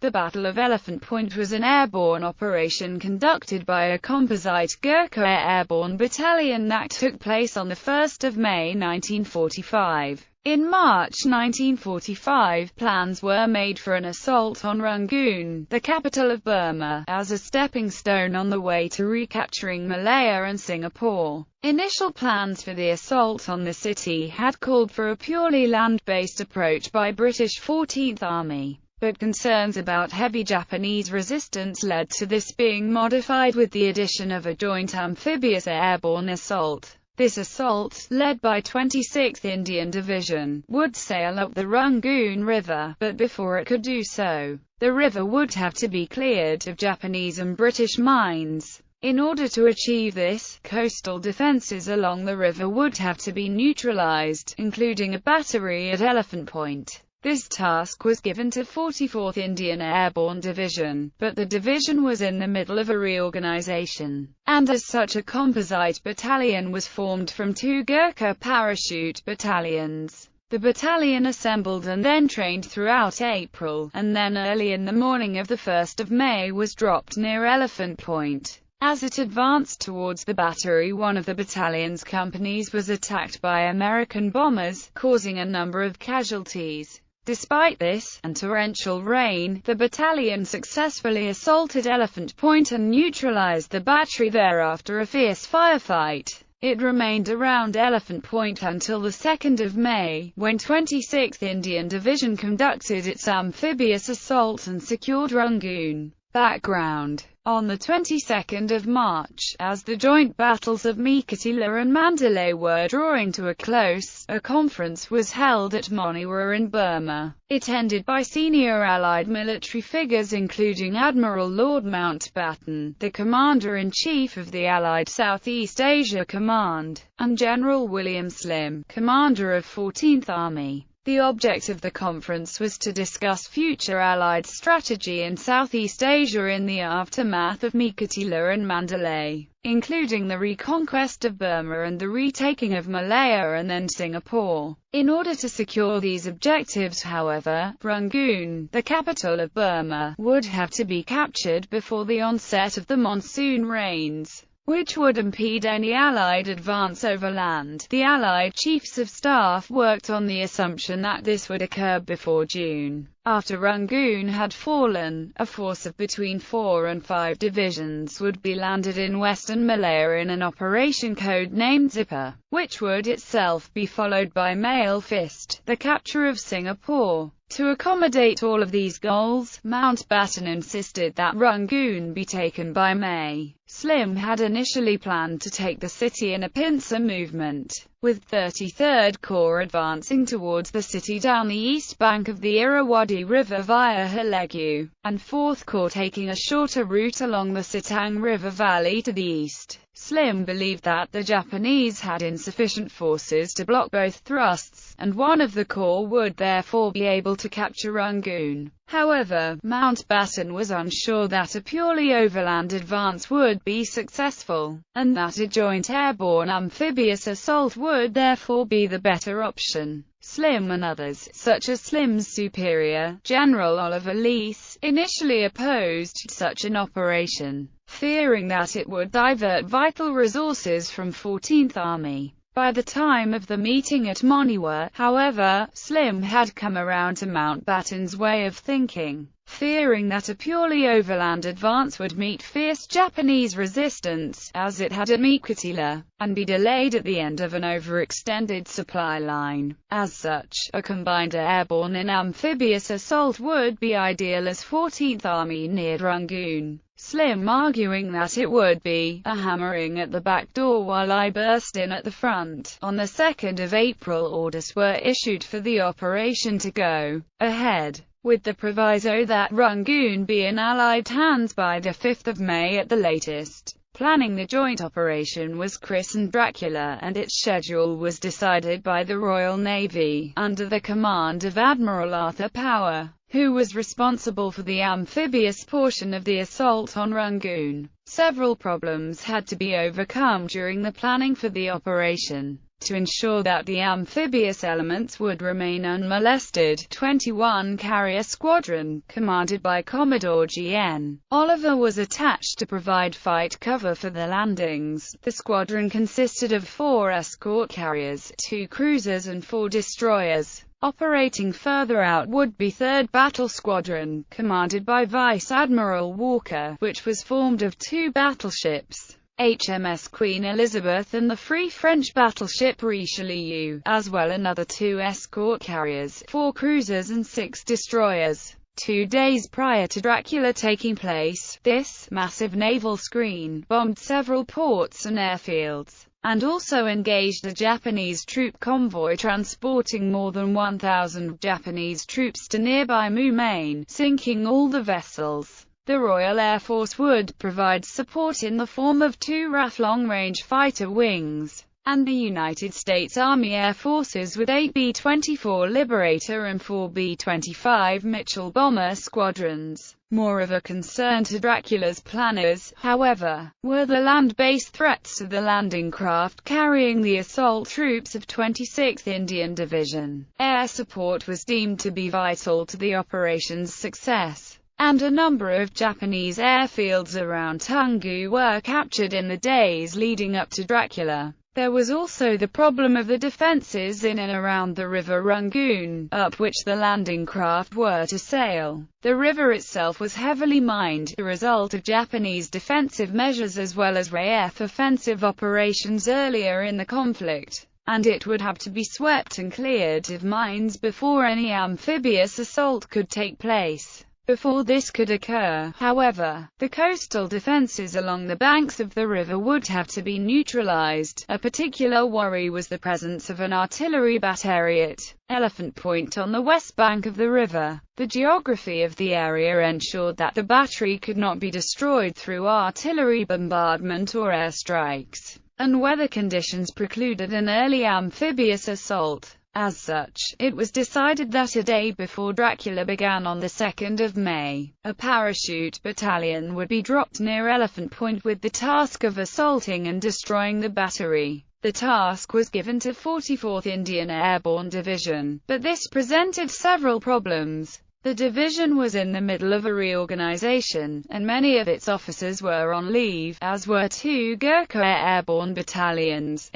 The Battle of Elephant Point was an airborne operation conducted by a composite Gurkha airborne battalion that took place on 1 May 1945. In March 1945, plans were made for an assault on Rangoon, the capital of Burma, as a stepping stone on the way to recapturing Malaya and Singapore. Initial plans for the assault on the city had called for a purely land-based approach by British 14th Army. But concerns about heavy Japanese resistance led to this being modified with the addition of a joint amphibious airborne assault. This assault, led by 26th Indian Division, would sail up the Rangoon River, but before it could do so, the river would have to be cleared of Japanese and British mines. In order to achieve this, coastal defences along the river would have to be neutralised, including a battery at Elephant Point. This task was given to 44th Indian Airborne Division, but the division was in the middle of a reorganization, and as such a composite battalion was formed from 2 Gurkha parachute battalions. The battalion assembled and then trained throughout April, and then early in the morning of 1 May was dropped near Elephant Point. As it advanced towards the battery, one of the battalion's companies was attacked by American bombers, causing a number of casualties. Despite this, and torrential rain, the battalion successfully assaulted Elephant Point and neutralized the battery there after a fierce firefight. It remained around Elephant Point until the 2nd of May, when 26th Indian Division conducted its amphibious assault and secured Rangoon. Background: on the 22nd of March, as the joint battles of Mikatila and Mandalay were drawing to a close, a conference was held at Moniwa in Burma. It ended by senior Allied military figures including Admiral Lord Mountbatten, the Commander-in-Chief of the Allied Southeast Asia Command, and General William Slim, Commander of 14th Army. The object of the conference was to discuss future Allied strategy in Southeast Asia in the aftermath of Mikatila and Mandalay, including the reconquest of Burma and the retaking of Malaya and then Singapore. In order to secure these objectives, however, Rangoon, the capital of Burma, would have to be captured before the onset of the monsoon rains, which would impede any Allied advance overland. The Allied Chiefs of Staff worked on the assumption that this would occur before June. After Rangoon had fallen, a force of between 4 and 5 divisions would be landed in western Malaya in an operation code-named Zipper, which would itself be followed by Mail Fist, the capture of Singapore. To accommodate all of these goals, Mountbatten insisted that Rangoon be taken by May. Slim had initially planned to take the city in a pincer movement, with 33rd Corps advancing towards the city down the east bank of the Irrawaddy River via Halegu, and 4th Corps taking a shorter route along the Sitang River valley to the east. Slim believed that the Japanese had insufficient forces to block both thrusts, and one of the corps would therefore be able to capture Rangoon. However, Mountbatten was unsure that a purely overland advance would be successful, and that a joint airborne amphibious assault would therefore be the better option. Slim and others, such as Slim's superior, General Oliver Leese, initially opposed such an operation, fearing that it would divert vital resources from 14th Army. By the time of the meeting at Moniwa, however, Slim had come around to Mountbatten's way of thinking, fearing that a purely overland advance would meet fierce Japanese resistance, as it had at Mikatila, and be delayed at the end of an overextended supply line. As such, a combined airborne and amphibious assault would be ideal as 14th Army neared Rangoon. Slim arguing that it would be a hammering at the back door while I burst in at the front. On the 2nd of April, orders were issued for the operation to go ahead, with the proviso that Rangoon be in Allied hands by the 5th of May at the latest. Planning the joint operation was christened Dracula, and its schedule was decided by the Royal Navy, under the command of Admiral Arthur Power, who was responsible for the amphibious portion of the assault on Rangoon. Several problems had to be overcome during the planning for the operation. To ensure that the amphibious elements would remain unmolested, 21 Carrier Squadron, commanded by Commodore G.N. Oliver, was attached to provide fight cover for the landings. The squadron consisted of 4 escort carriers, 2 cruisers and 4 destroyers. Operating further out would be 3rd Battle Squadron, commanded by Vice Admiral Walker, which was formed of 2 battleships, HMS Queen Elizabeth and the Free French battleship Richelieu, as well another 2 escort carriers, 4 cruisers and 6 destroyers. 2 days prior to Dracula taking place, this massive naval screen bombed several ports and airfields, and also engaged a Japanese troop convoy transporting more than 1,000 Japanese troops to nearby Moulmein, sinking all the vessels. The Royal Air Force would provide support in the form of 2 RAF long-range fighter wings, and the United States Army Air Forces with 8 B-24 Liberator and 4 B-25 Mitchell bomber squadrons. More of a concern to Dracula's planners, however, were the land-based threats to the landing craft carrying the assault troops of 26th Indian Division. Air support was deemed to be vital to the operation's success, and a number of Japanese airfields around Toungoo were captured in the days leading up to Dracula. There was also the problem of the defences in and around the river Rangoon, up which the landing craft were to sail. The river itself was heavily mined, a result of Japanese defensive measures as well as RAF offensive operations earlier in the conflict, and it would have to be swept and cleared of mines before any amphibious assault could take place. Before this could occur, however, the coastal defences along the banks of the river would have to be neutralised. A particular worry was the presence of an artillery battery at Elephant Point on the west bank of the river. The geography of the area ensured that the battery could not be destroyed through artillery bombardment or airstrikes, and weather conditions precluded an early amphibious assault. As such, it was decided that a day before Dracula began on the 2nd of May, a parachute battalion would be dropped near Elephant Point with the task of assaulting and destroying the battery. The task was given to 44th Indian Airborne Division, but this presented several problems. The division was in the middle of a reorganization, and many of its officers were on leave, as were 2 Gurkha airborne battalions.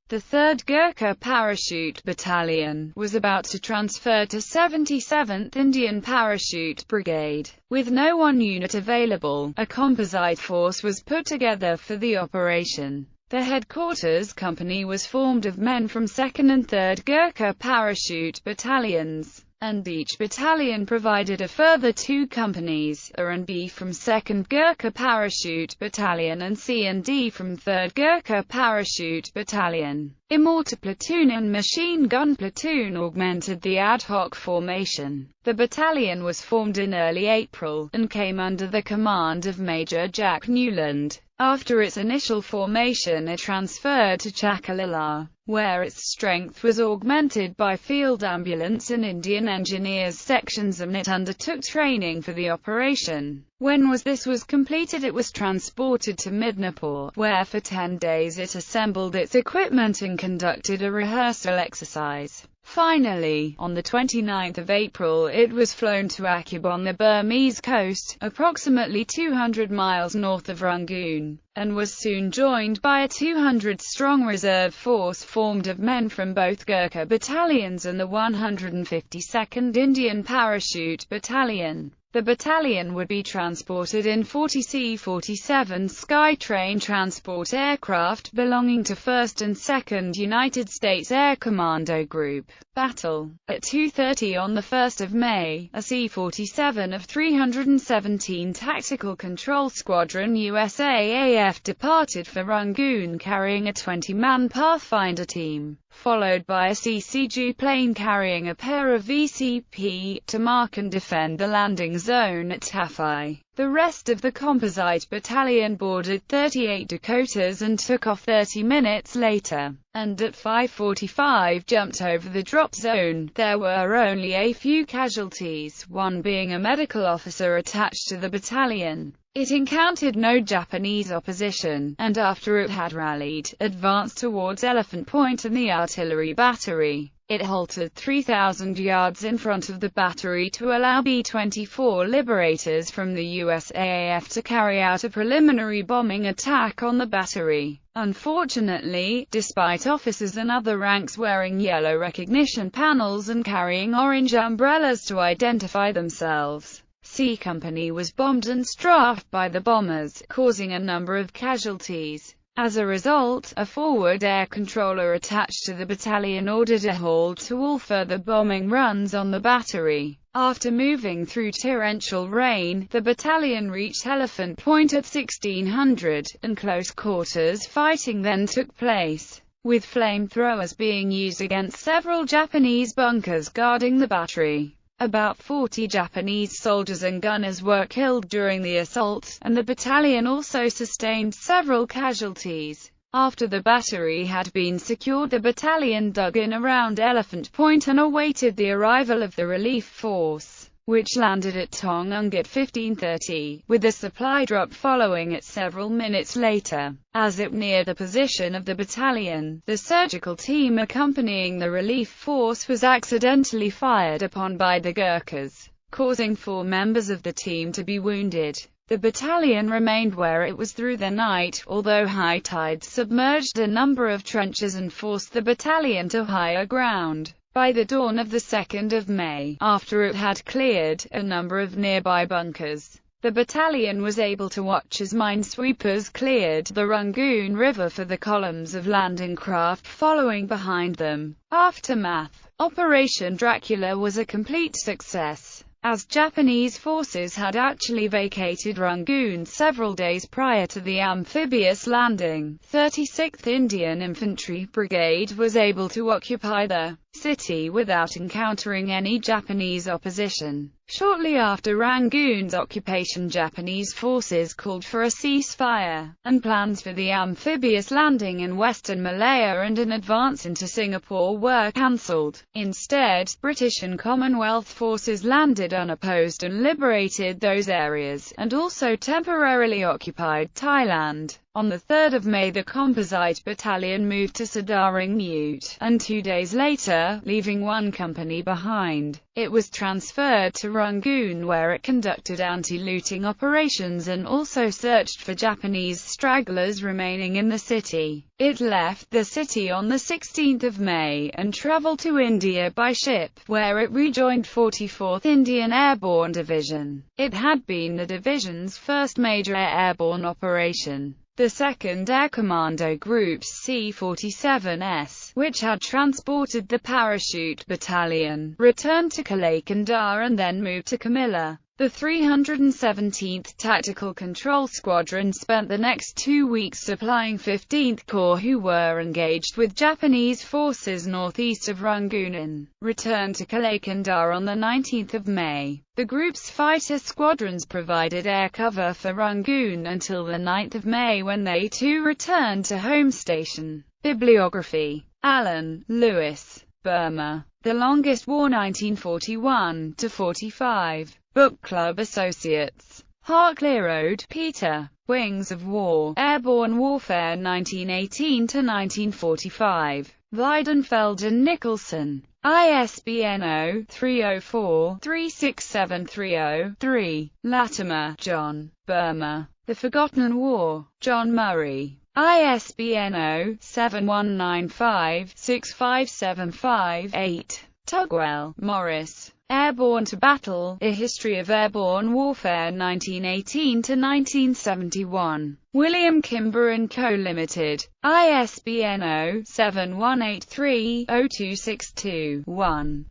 The 3rd Gurkha Parachute Battalion was about to transfer to 77th Indian Parachute Brigade. With no one unit available, a composite force was put together for the operation. The headquarters company was formed of men from 2nd and 3rd Gurkha Parachute Battalions, and each battalion provided a further 2 companies, A and B from 2nd Gurkha Parachute Battalion and C and D from 3rd Gurkha Parachute Battalion. A mortar platoon and machine gun platoon augmented the ad hoc formation. The battalion was formed in early April, and came under the command of Major Jack Newland. After its initial formation it transferred to Chakalila, where its strength was augmented by Field Ambulance and Indian Engineers sections, and it undertook training for the operation. When this was completed, it was transported to Midnapore, where for 10 days it assembled its equipment and conducted a rehearsal exercise. Finally, on the 29th of April it was flown to Akib on the Burmese coast, approximately 200 miles north of Rangoon, and was soon joined by a 200-strong reserve force formed of men from both Gurkha battalions and the 152nd Indian Parachute Battalion. The battalion would be transported in 40 C-47 Skytrain transport aircraft belonging to 1st and 2nd United States Air Commando Group. Battle. At 2:30 on the 1st of May, a C-47 of 317 Tactical Control Squadron USAAF departed for Rangoon carrying a 20-man Pathfinder team, followed by a CCG plane carrying a pair of VCP to mark and defend the landing zone at Tafai. The rest of the composite battalion boarded 38 Dakotas and took off 30 minutes later, and at 5:45 jumped over the drop zone. There were only a few casualties, one being a medical officer attached to the battalion. It encountered no Japanese opposition, and after it had rallied, advanced towards Elephant Point and the artillery battery. It halted 3,000 yards in front of the battery to allow B-24 liberators from the USAAF to carry out a preliminary bombing attack on the battery. Unfortunately, despite officers and other ranks wearing yellow recognition panels and carrying orange umbrellas to identify themselves, C Company was bombed and strafed by the bombers, causing a number of casualties. As a result, a forward air controller attached to the battalion ordered a halt to all further bombing runs on the battery. After moving through torrential rain, the battalion reached Elephant Point at 1600, and close quarters fighting then took place, with flamethrowers being used against several Japanese bunkers guarding the battery. About 40 Japanese soldiers and gunners were killed during the assault, and the battalion also sustained several casualties. After the battery had been secured, the battalion dug in around Elephant Point and awaited the arrival of the relief force, which landed at Tongung at 15:30, with a supply drop following it several minutes later. As it neared the position of the battalion, the surgical team accompanying the relief force was accidentally fired upon by the Gurkhas, causing 4 members of the team to be wounded. The battalion remained where it was through the night, although high tides submerged a number of trenches and forced the battalion to higher ground. By the dawn of the 2nd of May, after it had cleared a number of nearby bunkers, the battalion was able to watch as minesweepers cleared the Rangoon River for the columns of landing craft following behind them. Aftermath. Operation Dracula was a complete success, as Japanese forces had actually vacated Rangoon several days prior to the Amphibious landing. 36th Indian Infantry Brigade was able to occupy the city without encountering any Japanese opposition. Shortly after Rangoon's occupation, Japanese forces called for a ceasefire, and plans for the amphibious landing in Western Malaya and an advance into Singapore were cancelled. Instead, British and Commonwealth forces landed unopposed and liberated those areas, and also temporarily occupied Thailand. On the 3rd of May, the composite battalion moved to Sadaring Mute, and 2 days later, leaving 1 company behind, it was transferred to Rangoon, where it conducted anti-looting operations and also searched for Japanese stragglers remaining in the city. It left the city on the 16th of May and traveled to India by ship, where it rejoined 44th Indian Airborne Division. It had been the division's first major airborne operation. The 2nd Air Commando Group's C-47S, which had transported the parachute battalion, returned to Kalakandar and then moved to Camilla. The 317th Tactical Control Squadron spent the next 2 weeks supplying 15th Corps, who were engaged with Japanese forces northeast of Rangoon, and returned to Kalakandar on the 19th of May. The group's fighter squadrons provided air cover for Rangoon until the 9th of May, when they too returned to home station. Bibliography. Allen, Lewis. Burma. The Longest War 1941–45. Book Club Associates. Hartley Road, Peter. Wings of War. Airborne Warfare 1918–1945. Weidenfeld and Nicholson. ISBN 0-304-36730-3. Latimer, John. Burma. The Forgotten War. John Murray. ISBN 0-7195-6575-8. Tugwell, Morris. Airborne to Battle, A History of Airborne Warfare 1918–1971. William Kimber & Co. Limited. ISBN 0-7183-0262-1.